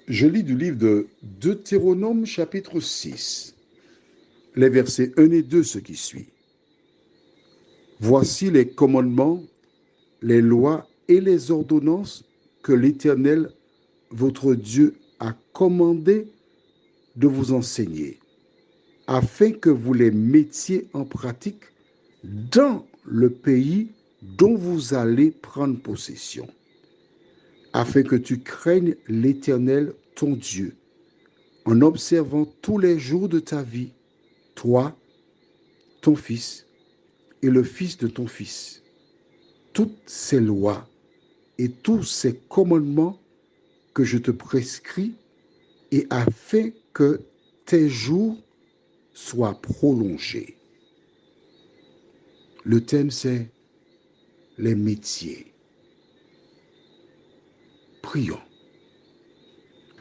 Je lis du livre de Deutéronome chapitre 6, les versets 1 et 2, ce qui suit. Voici les commandements, les lois et les ordonnances que l'Éternel, votre Dieu, a commandé de vous enseigner, afin que vous les mettiez en pratique dans le pays dont vous allez prendre possession, afin que tu craignes l'Éternel, ton Dieu, en observant tous les jours de ta vie, toi, ton fils et le fils de ton fils, toutes ces lois et tous ces commandements que je te prescris, et afin que tes jours soient prolongés. Le thème, c'est les métiers. Prions.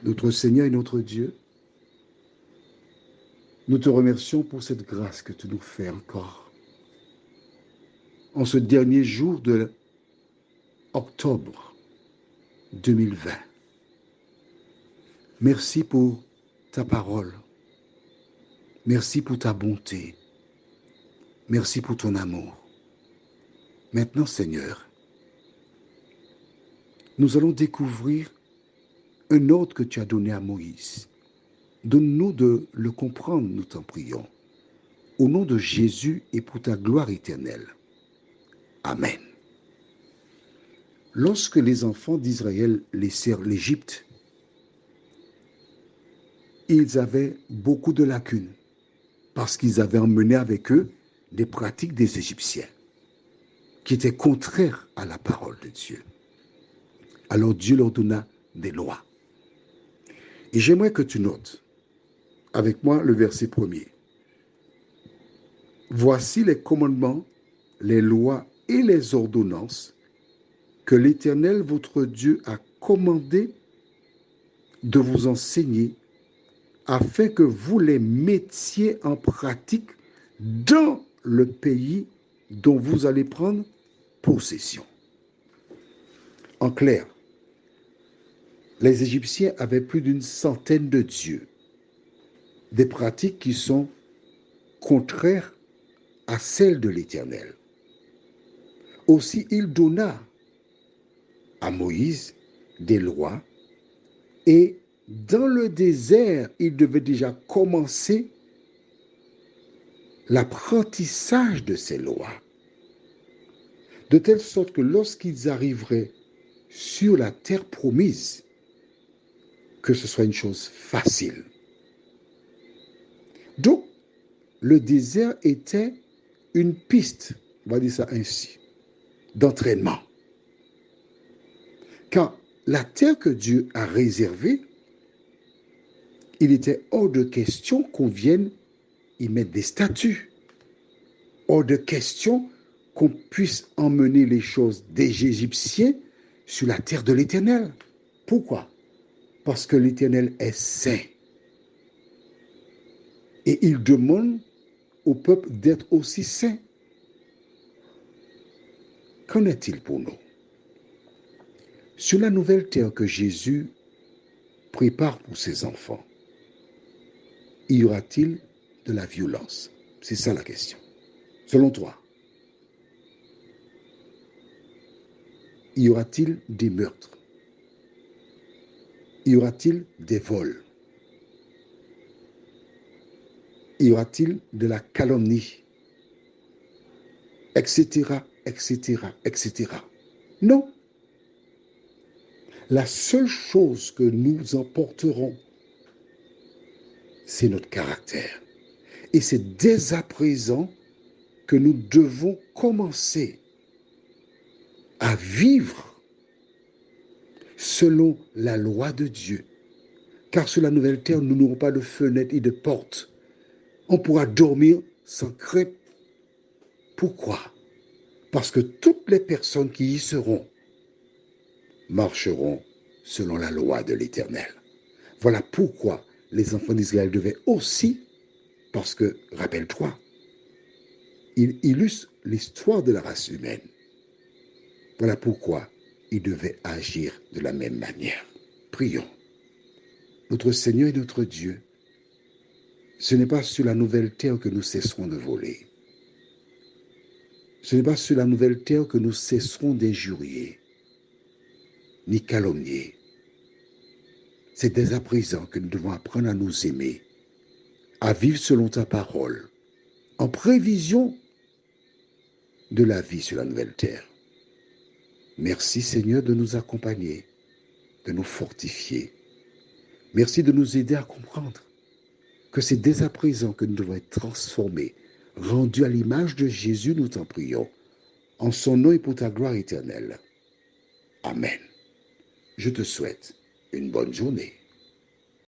Notre Seigneur et notre Dieu, nous te remercions pour cette grâce que tu nous fais encore. En ce dernier jour de octobre 2020, merci pour ta parole. Merci pour ta bonté. Merci pour ton amour. Maintenant, Seigneur, nous allons découvrir un ordre que tu as donné à Moïse. Donne-nous de le comprendre, nous t'en prions. Au nom de Jésus et pour ta gloire éternelle. Amen. Lorsque les enfants d'Israël laissèrent l'Égypte, ils avaient beaucoup de lacunes parce qu'ils avaient emmené avec eux des pratiques des Égyptiens qui étaient contraires à la parole de Dieu. Alors Dieu leur donna des lois. Et j'aimerais que tu notes avec moi le verset 1er. Voici les commandements, les lois et les ordonnances que l'Éternel, votre Dieu, a commandé de vous enseigner afin que vous les mettiez en pratique dans le pays dont vous allez prendre possession. En clair, les Égyptiens avaient plus d'une centaine de dieux, des pratiques qui sont contraires à celles de l'Éternel. Aussi, il donna à Moïse des lois et dans le désert, il devait déjà commencer l'apprentissage de ces lois. De telle sorte que lorsqu'ils arriveraient sur la terre promise, que ce soit une chose facile. Donc, le désert était une piste, on va dire ça ainsi, d'entraînement. Car la terre que Dieu a réservée, il était hors de question qu'on vienne y mettre des statues. Hors de question qu'on puisse emmener les choses des Égyptiens sur la terre de l'Éternel. Pourquoi? Parce que l'Éternel est saint. Et il demande au peuple d'être aussi saint. Qu'en est-il pour nous? Sur la nouvelle terre que Jésus prépare pour ses enfants, y aura-t-il de la violence? C'est ça la question. Selon toi, y aura-t-il des meurtres? Y aura-t-il des vols? Y aura-t-il de la calomnie? Etc., etc., etc. Non. La seule chose que nous emporterons, c'est notre caractère. Et c'est dès à présent que nous devons commencer à vivre selon la loi de Dieu. Car sur la nouvelle terre, nous n'aurons pas de fenêtres et de portes. On pourra dormir sans crainte. Pourquoi? Parce que toutes les personnes qui y seront marcheront selon la loi de l'Éternel. Voilà pourquoi les enfants d'Israël devaient aussi, parce que, rappelle-toi, il illustre l'histoire de la race humaine. Voilà pourquoi ils devaient agir de la même manière. Prions. notre Seigneur et notre Dieu, ce n'est pas sur la nouvelle terre que nous cesserons de voler. Ce n'est pas sur la nouvelle terre que nous cesserons d'injurier, ni calomnier. C'est dès à présent que nous devons apprendre à nous aimer, à vivre selon ta parole, en prévision de la vie sur la nouvelle terre. Merci Seigneur de nous accompagner, de nous fortifier. Merci de nous aider à comprendre que c'est dès à présent que nous devons être transformés, rendus à l'image de Jésus, nous t'en prions, en son nom et pour ta gloire éternelle. Amen. Je te souhaite une bonne journée.